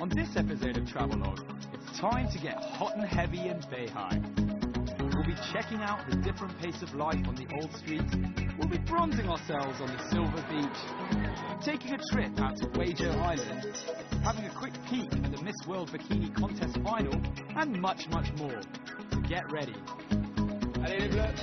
On this episode of Travelogue, it's time to get hot and heavy in Beihai. We'll be checking out the different pace of life on the old streets. We'll be bronzing ourselves on the silver beach, taking a trip out to Beihai Island, having a quick peek at the Miss World Bikini Contest final, and much, much more. So get ready. Allez les bleus!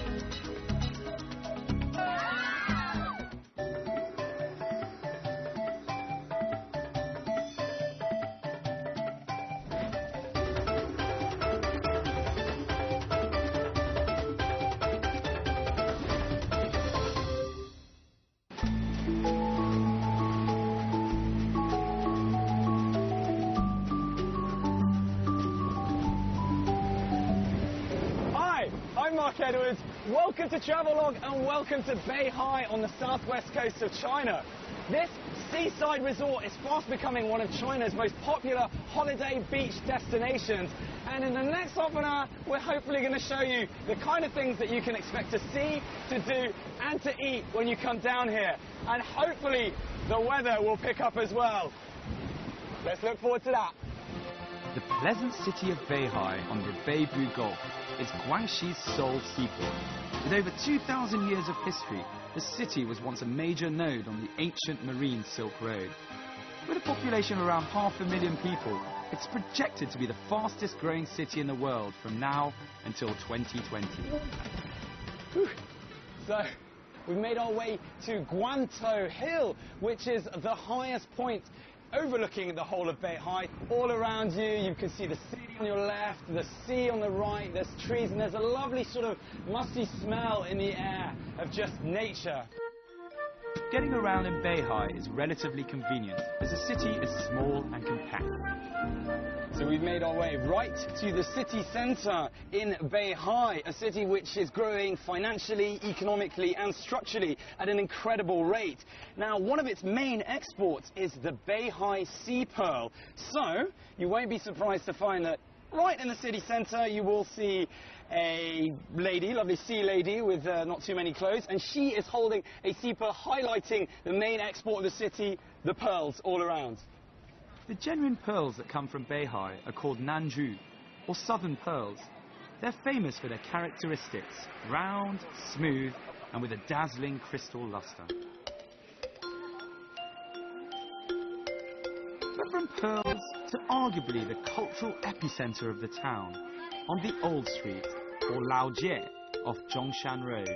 Edwards. Welcome to Travelogue and welcome to Beihai on the southwest coast of China. This seaside resort is fast becoming one of China's most popular holiday beach destinations, and in the next half an hour we're hopefully going to show you the kind of things that you can expect to see, to do and to eat when you come down here, and hopefully the weather will pick up as well. Let's look forward to that. The pleasant city of Beihai on the Beibu Gulf is Guangxi's sole seaport. With over 2,000 years of history, the city was once a major node on the ancient marine Silk Road. With a population of around 500,000 people, it's projected to be the fastest growing city in the world from now until 2020. So, we've made our way to Guantou Hill, which is the highest point overlooking the whole of Beihai. All around you, you can see the city on your left, the sea on the right, there's trees, and there's a lovely sort of musty smell in the air of just nature. Getting around in Beihai is relatively convenient, as the city is small and compact. So we've made our way right to the city centre in Beihai, a city which is growing financially, economically and structurally at an incredible rate. Now, one of its main exports is the Beihai Sea Pearl. So, you won't be surprised to find that right in the city centre you will see a lady, lovely sea lady with not too many clothes, and she is holding a sea pearl highlighting the main export of the city, the pearls all around. The genuine pearls that come from Beihai are called Nanju, or southern pearls. They're famous for their characteristics, round, smooth, and with a dazzling crystal luster. But from pearls to arguably the cultural epicenter of the town, on the Old Street, or Laojie, off Zhongshan Road.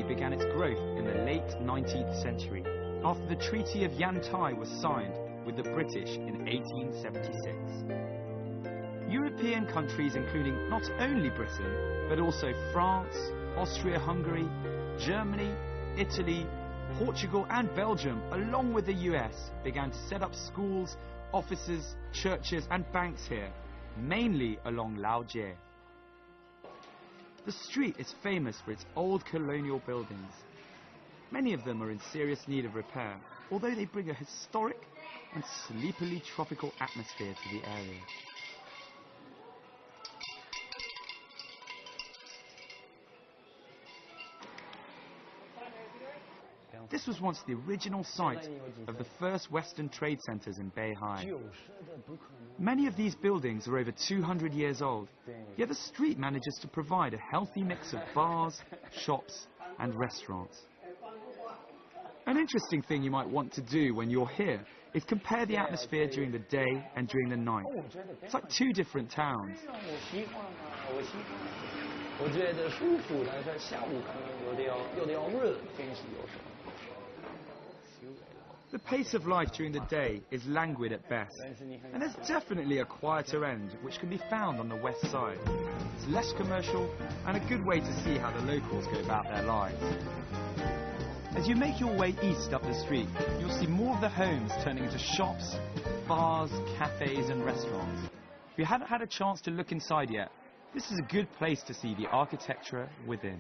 Began its growth in the late 19th century, after the Treaty of Yantai was signed with the British in 1876. European countries, including not only Britain, but also France, Austria-Hungary, Germany, Italy, Portugal and Belgium, along with the US, began to set up schools, offices, churches and banks here, mainly along Laojie. The street is famous for its old colonial buildings. Many of them are in serious need of repair, although they bring a historic and sleepily tropical atmosphere to the area. This was once the original site of the first Western trade centres in Beihai. Many of these buildings are over 200 years old, yet the street manages to provide a healthy mix of bars, shops and restaurants. An interesting thing you might want to do when you're here is compare the atmosphere during the day and during the night. It's like two different towns. The pace of life during the day is languid at best, and there's definitely a quieter end which can be found on the west side. It's less commercial and a good way to see how the locals go about their lives. As you make your way east up the street, you'll see more of the homes turning into shops, bars, cafes and restaurants. If you haven't had a chance to look inside yet, this is a good place to see the architecture within.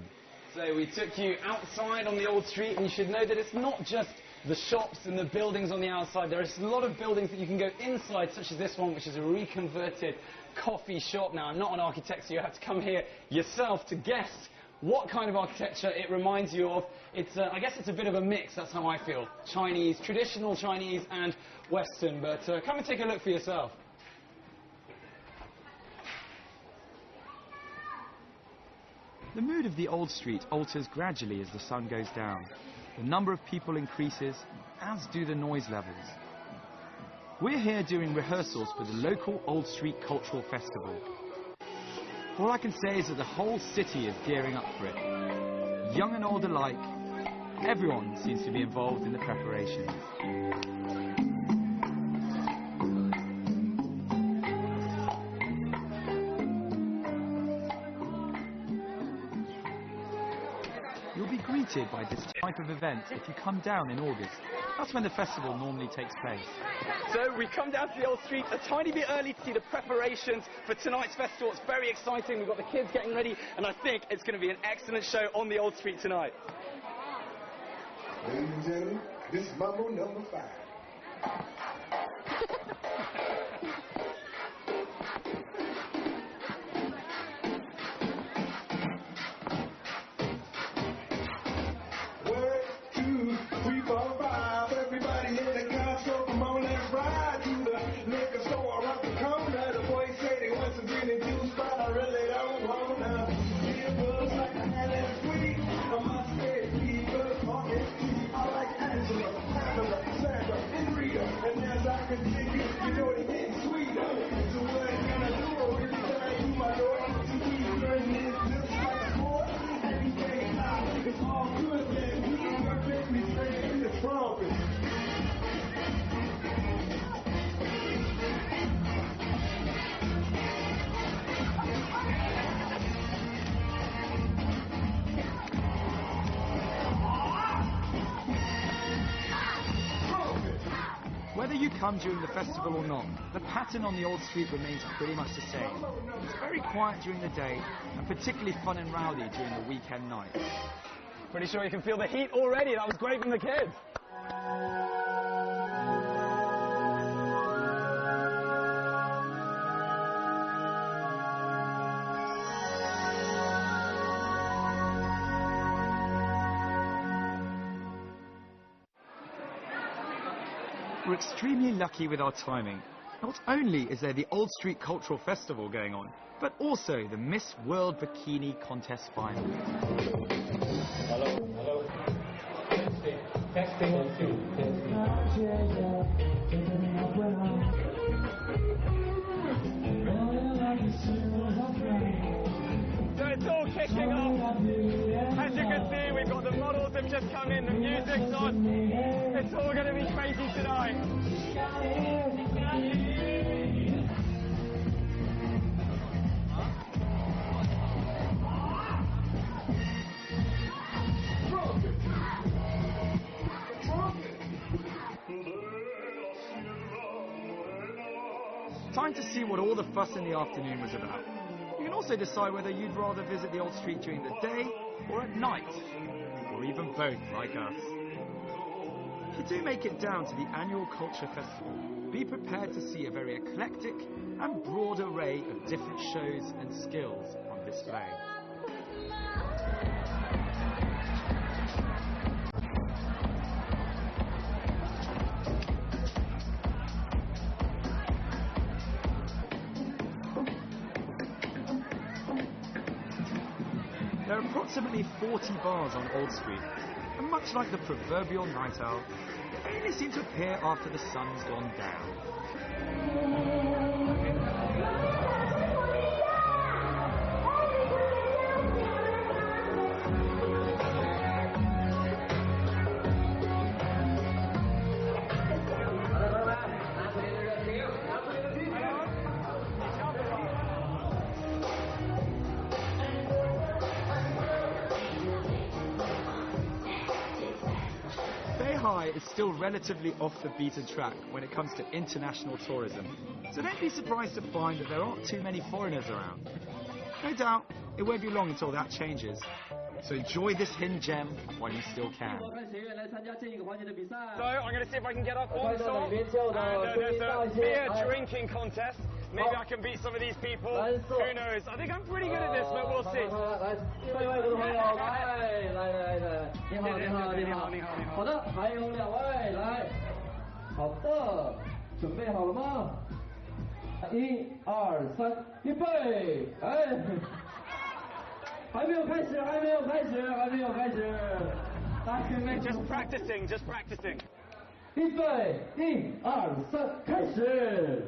So we took you outside on the old street, and you should know that it's not just the shops and the buildings on the outside. There is a lot of buildings that you can go inside, such as this one, which is a reconverted coffee shop. Now, I'm not an architect, so you have to come here yourself to guess what kind of architecture it reminds you of. It's, I guess it's a bit of a mix, that's how I feel. Chinese, traditional Chinese and Western, but come and take a look for yourself. The mood of the old street alters gradually as the sun goes down. The number of people increases, as do the noise levels. We're here doing rehearsals for the local Old Street Cultural Festival. All I can say is that the whole city is gearing up for it. Young and old alike, everyone seems to be involved in the preparations. You'll be greeted by this type of event if you come down in August. That's when the festival normally takes place. So we come down to the old street a tiny bit early to see the preparations for tonight's festival. It's very exciting. We've got the kids getting ready, and I think it's going to be an excellent show on the old street tonight. Ladies and gentlemen, this is Mambo number 5. Whether you come during the festival or not, the pattern on the old street remains pretty much the same. It's very quiet during the day, and particularly fun and rowdy during the weekend nights. Pretty sure you can feel the heat already. That was great from the kids. We're extremely lucky with our timing. Not only is there the Old Street Cultural Festival going on, but also the Miss World Bikini Contest Final. Hello, hello. Testing 1, 2. So it's all kicking off. As you can see, we've got the models have just come in, the music's on. It's all going to be crazy tonight. Time to see what all the fuss in the afternoon was about. You can also decide whether you'd rather visit the old street during the day or at night, or even both like us. If you do make it down to the annual Culture Festival, be prepared to see a very eclectic and broad array of different shows and skills on display. There are approximately 40 bars on Old Street, and much like the proverbial night owl, they only seem to appear after the sun's gone down. BEIHai is still relatively off the beaten track when it comes to international tourism, so don't be surprised to find that there aren't too many foreigners around. No doubt, it won't be long until that changes, so enjoy this hidden gem while you still can. So I'm going to see if I can get up on top. And there's a beer drinking contest. Maybe I can beat some of these people. Who knows? I think I'm pretty good at this, but we'll see. 来，另外一位观众朋友，来，你好。好的，还有2位，来，好的，准备好了吗？1、2、3，预备，哎，还没有开始。Just practicing. 预备，1、2、3，开始。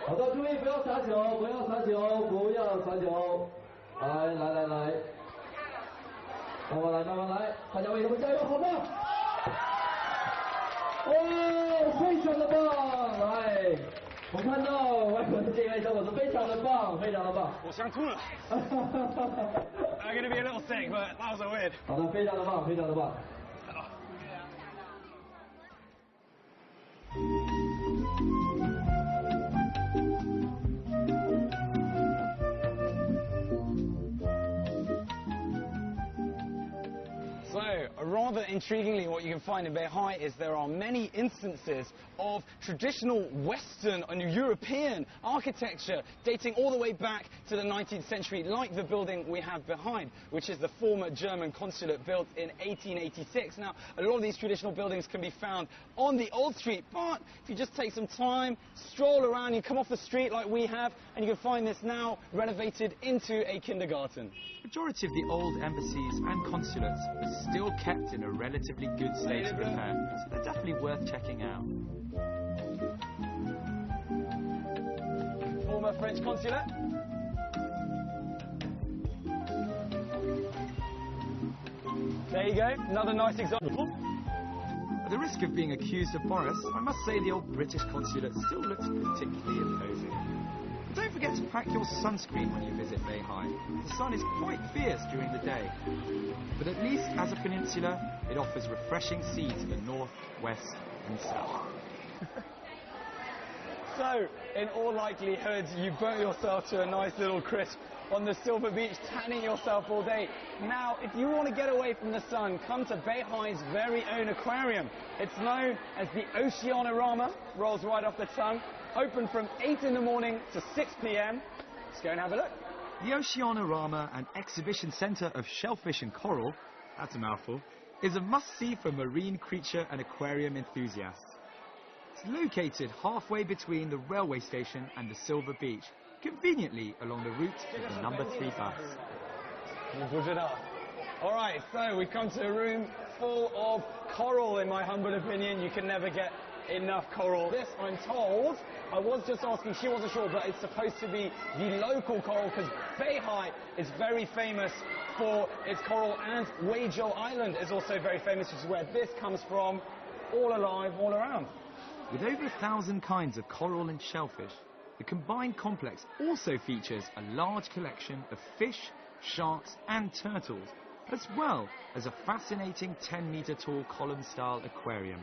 好的，注意不要撒球，来，慢慢来，大家为他们加油，好吗？哦，非常的棒！来，我看到外国的这位小伙子非常的棒。我想吐了。I'm gonna be a little sick, but that was a weird. 好的，非常的棒。So, rather intriguingly, what you can find in Beihai is there are many instances of traditional Western and European architecture dating all the way back to the 19th century, like the building we have behind, which is the former German consulate built in 1886. Now, a lot of these traditional buildings can be found on the old street, but if you just take some time, stroll around, you come off the street like we have, and you can find this now renovated into a kindergarten. The majority of the old embassies and consulates are still kept in a relatively good state of repair, so they're definitely worth checking out. Former French consulate. There you go, another nice example. At the risk of being accused of Boris, I must say the old British consulate still looks particularly imposing. But don't forget to pack your sunscreen when you visit Beihai. The sun is quite fierce during the day. But at least as a peninsula, it offers refreshing seas to the north, west and south. So, in all likelihood, you burnt yourself to a nice little crisp on the Silver Beach, tanning yourself all day. Now, if you want to get away from the sun, come to Beihai's very own aquarium. It's known as the Oceanorama, rolls right off the tongue, open from 8 in the morning to 6 p.m. Let's go and have a look. The Oceanorama and Exhibition Centre of Shellfish and Coral, that's a mouthful, is a must-see for marine creature and aquarium enthusiasts. It's located halfway between the railway station and the Silver Beach, conveniently along the route of the number 3 bus. All right, so we've come to a room full of coral, in my humble opinion. You can never get enough coral. This, I'm told, I was just asking, she wasn't sure, but it's supposed to be the local coral because Beihai is very famous for its coral, and Weizhou Island is also very famous, which is where this comes from, all alive, all around. With over 1,000 kinds of coral and shellfish, the combined complex also features a large collection of fish, sharks and turtles, as well as a fascinating 10-metre tall column-style aquarium.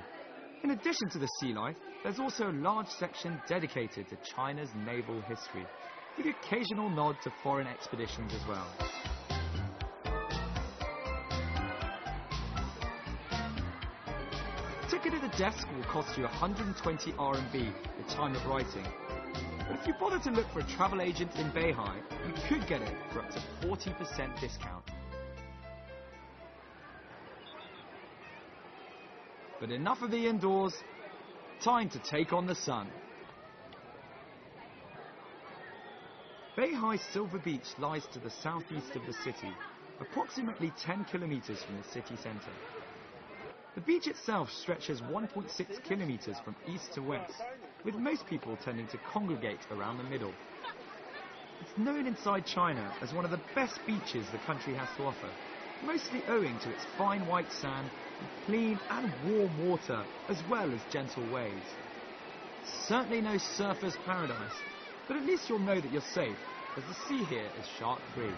In addition to the sea life, there's also a large section dedicated to China's naval history, with the occasional nod to foreign expeditions as well. A ticket at the desk will cost you 120 RMB at the time of writing. But if you bother to look for a travel agent in Beihai, you could get it for up to 40% discount. But enough of the indoors, time to take on the sun. Beihai Silver Beach lies to the southeast of the city, approximately 10 kilometers from the city centre. The beach itself stretches 1.6 kilometers from east to west, with most people tending to congregate around the middle. It's known inside China as one of the best beaches the country has to offer, mostly owing to its fine white sand, clean and warm water, as well as gentle waves. Certainly no surfer's paradise, but at least you'll know that you're safe, as the sea here is shark-free.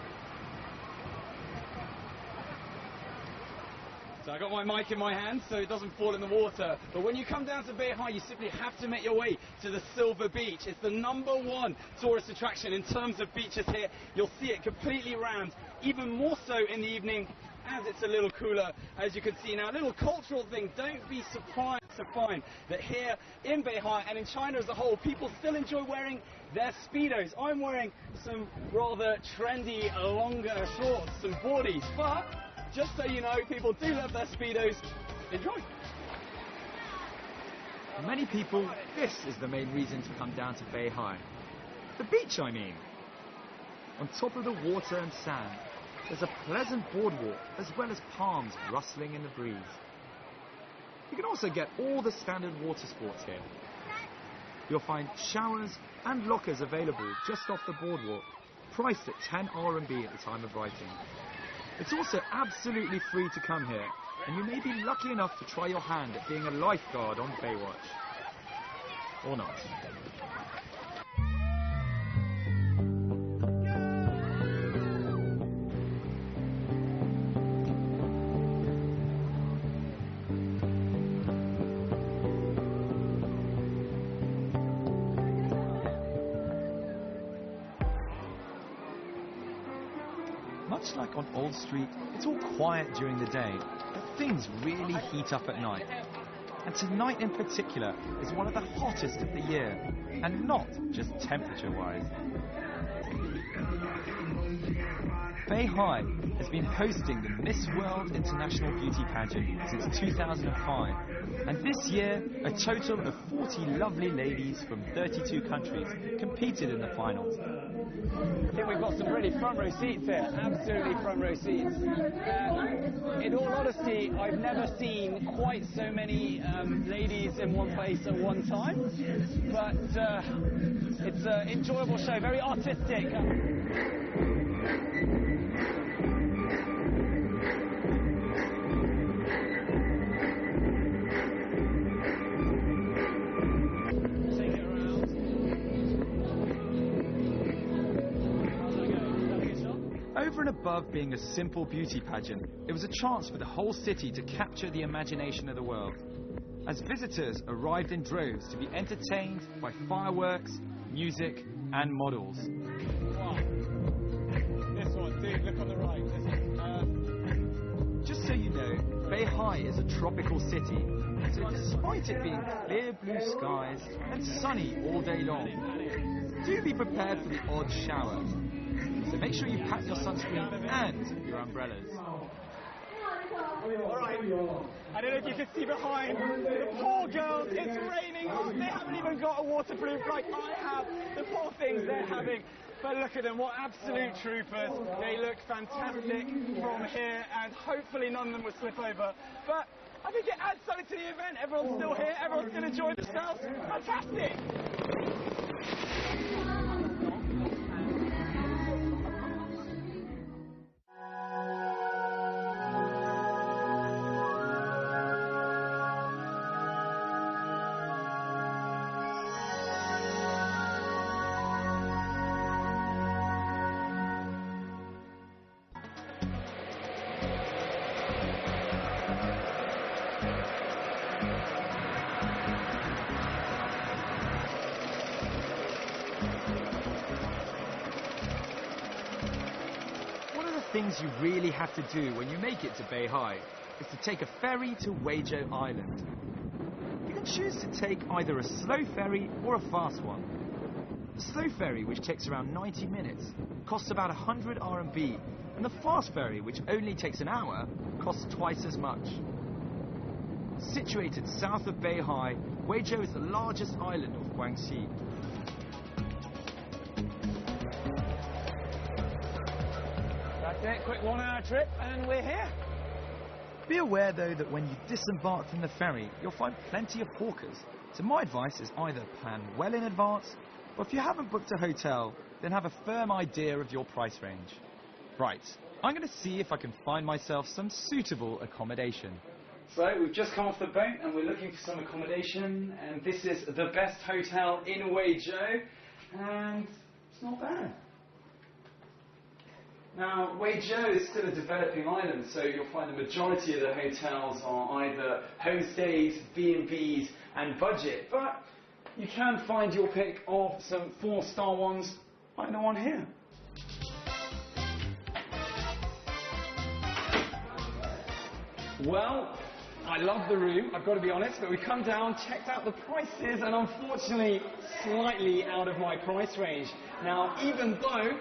So I got my mic in my hand so it doesn't fall in the water. But when you come down to Beihai, you simply have to make your way to the Silver Beach. It's the #1 tourist attraction in terms of beaches here. You'll see it completely rammed, even more so in the evening as it's a little cooler, as you can see now. A little cultural thing, don't be surprised To find that here in Beihai and in China as a whole, people still enjoy wearing their Speedos. I'm wearing some rather trendy, longer shorts, some boardies, but just so you know, people do love their Speedos. Enjoy. For many people, this is the main reason to come down to Beihai. The beach, I mean. On top of the water and sand, there's a pleasant boardwalk as well as palms rustling in the breeze. You can also get all the standard water sports here. You'll find showers and lockers available just off the boardwalk, priced at 10 RMB at the time of writing. It's also absolutely free to come here, and you may be lucky enough to try your hand at being a lifeguard on Baywatch. Or not. Much like on Old Street, it's all quiet during the day, but things really heat up at night. And tonight in particular is one of the hottest of the year, and not just temperature-wise. Beihai has been hosting the Miss World International Beauty Pageant since 2005, and this year a total of 40 lovely ladies from 32 countries competed in the finals. I think we've got some really front row seats here, absolutely front row seats. In all honesty, I've never seen quite so many ladies in one place at one time, but it's an enjoyable show, very artistic. Over and above being a simple beauty pageant, it was a chance for the whole city to capture the imagination of the world, as visitors arrived in droves to be entertained by fireworks, music and models. Wow. This one, dude, look on the right. Just so you know, Beihai is a tropical city, so despite it being clear blue skies and sunny all day long, do be prepared for the odd shower. So make sure you pack your sunscreen and your umbrellas. Alright, I don't know if you can see behind, the poor girls, it's raining, they haven't even got a waterproof like I have, the poor things they're having. But look at them, what absolute troopers. They look fantastic from here, and hopefully none of them will slip over. But I think it adds something to the event. Everyone's still here, everyone's still enjoying themselves. Fantastic! Things you really have to do when you make it to Beihai is to take a ferry to Weizhou Island. You can choose to take either a slow ferry or a fast one. The slow ferry, which takes around 90 minutes, costs about 100 RMB, and the fast ferry, which only takes an hour, costs twice as much. Situated south of Beihai, Weizhou is the largest island of Guangxi. That's it, quick 1 hour trip and we're here. Be aware though that when you disembark from the ferry, you'll find plenty of hawkers. So my advice is either plan well in advance, or if you haven't booked a hotel, then have a firm idea of your price range. Right, I'm going to see if I can find myself some suitable accommodation. So we've just come off the boat and we're looking for some accommodation, and this is the best hotel in Weizhou, and it's not bad. Now, Weizhou is still a developing island, so you'll find the majority of the hotels are either homestays, B&Bs and budget, but you can find your pick of some 4-star ones like the one here. Well, I love the room, I've got to be honest, but we come down, checked out the prices, and unfortunately, slightly out of my price range. Now, even though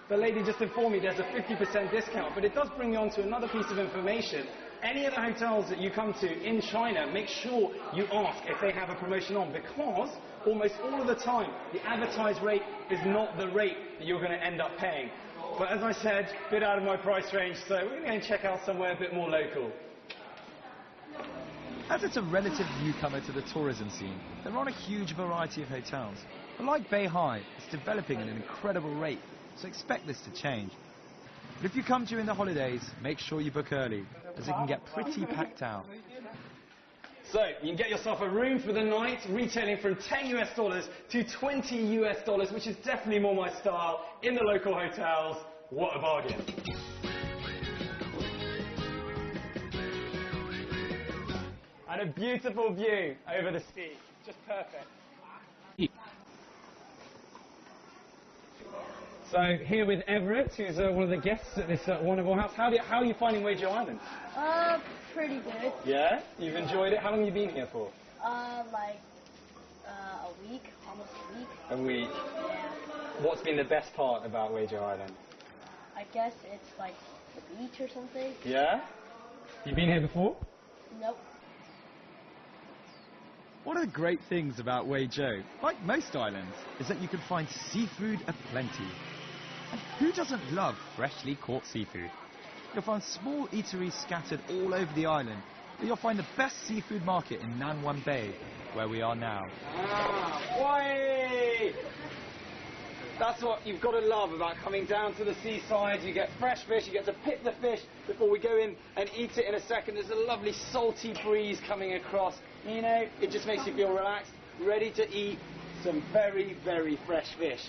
the lady just informed me there's a 50% discount, but it does bring me on to another piece of information. Any of the hotels that you come to in China, make sure you ask if they have a promotion on, because almost all of the time, the advertised rate is not the rate that you're going to end up paying. But as I said, a bit out of my price range, so we're going to check out somewhere a bit more local. As it's a relative newcomer to the tourism scene, there aren't a huge variety of hotels. But like BEIHAI, it's developing at an incredible rate, so expect this to change. But if you come during the holidays, make sure you book early, as it can get pretty packed out. So, you can get yourself a room for the night, retailing from $10 US to $20 US, which is definitely more my style, in the local hotels. What a bargain. And a beautiful view over the sea, just perfect. So here with Everett, who's one of the guests at this wonderful house. How are you finding Weizhou Island? Pretty good. Yeah? You've enjoyed it? How long have you been here for? Like a week, almost a week. A week. Yeah. What's been the best part about Weizhou Island? I guess it's like the beach or something. Yeah? You been here before? Nope. One of the great things about Weizhou, like most islands, is that you can find seafood aplenty. And who doesn't love freshly caught seafood? You'll find small eateries scattered all over the island, but you'll find the best seafood market in Nanwan Bay, where we are now. Oi! That's what you've got to love about coming down to the seaside. You get fresh fish, you get to pick the fish before we go in and eat it in a second. There's a lovely salty breeze coming across. You know, it just makes you feel relaxed, ready to eat some very, very fresh fish.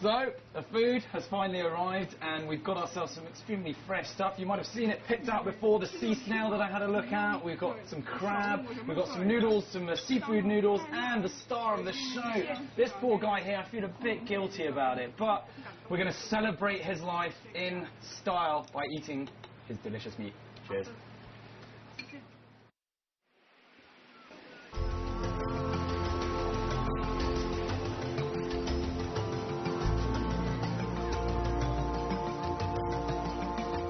So, the food has finally arrived and we've got ourselves some extremely fresh stuff. You might have seen it picked out before, the sea snail that I had a look at. We've got some crab, we've got some noodles, some seafood noodles, and the star of the show. This poor guy here, I feel a bit guilty about it, but we're going to celebrate his life in style by eating his delicious meat. Cheers.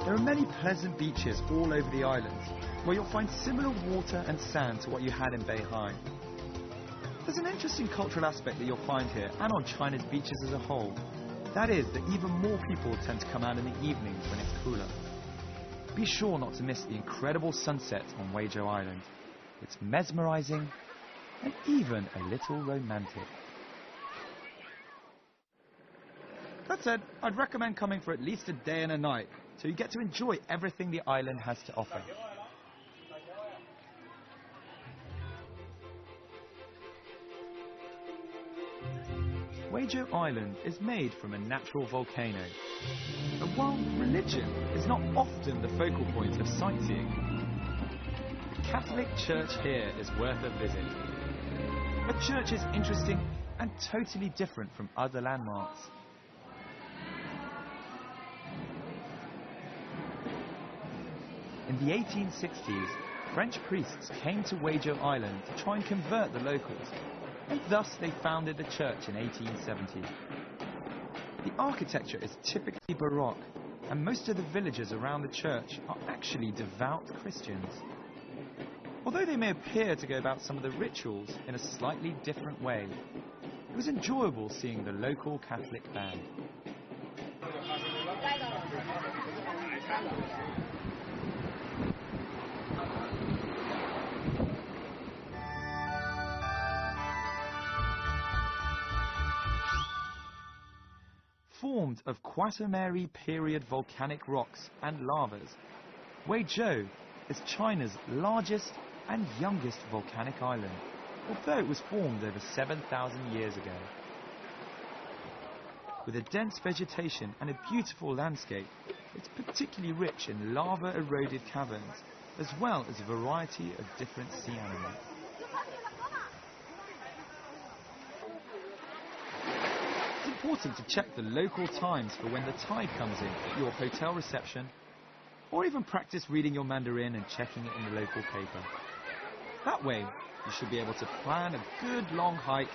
There are many pleasant beaches all over the island, where you'll find similar water and sand to what you had in BEIHAI. There's an interesting cultural aspect that you'll find here, and on China's beaches as a whole. That is that even more people tend to come out in the evenings when it's cooler. Be sure not to miss the incredible sunset on Weizhou Island. It's mesmerizing and even a little romantic. That said, I'd recommend coming for at least a day and a night, so you get to enjoy everything the island has to offer. Weizhou Island is made from a natural volcano. And while religion is not often the focal point of sightseeing, the Catholic Church here is worth a visit. The church is interesting and totally different from other landmarks. In the 1860s, French priests came to Weizhou Island to try and convert the locals, and thus they founded the church in 1870. The architecture is typically Baroque, and most of the villagers around the church are actually devout Christians. Although they may appear to go about some of the rituals in a slightly different way, it was enjoyable seeing the local Catholic band. Formed of Quaternary period volcanic rocks and lavas, Weizhou is China's largest and youngest volcanic island, although it was formed over 7,000 years ago. With a dense vegetation and a beautiful landscape, it's particularly rich in lava-eroded caverns, as well as a variety of different sea animals. It's important to check the local times for when the tide comes in at your hotel reception, or even practice reading your Mandarin and checking it in the local paper. That way, you should be able to plan a good long hike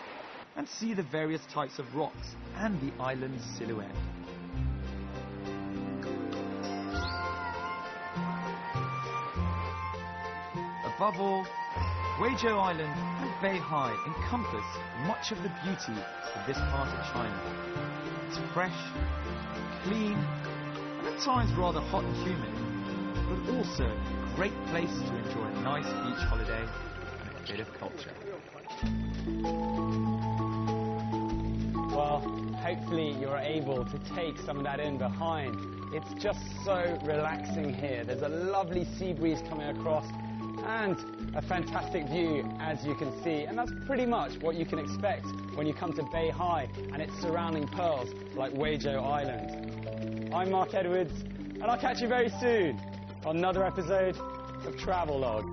and see the various types of rocks and the island's silhouette. Above all, Guizhou Island and Beihai encompass much of the beauty of this part of China. It's fresh, clean, and at times rather hot and humid, but also a great place to enjoy a nice beach holiday and a bit of culture. Well, hopefully you're able to take some of that in behind. It's just so relaxing here. There's a lovely sea breeze coming across and a fantastic view, as you can see. And that's pretty much what you can expect when you come to Beihai and its surrounding pearls like Guizhou Island. I'm Mark Edwards, and I'll catch you very soon on another episode of Travelogue.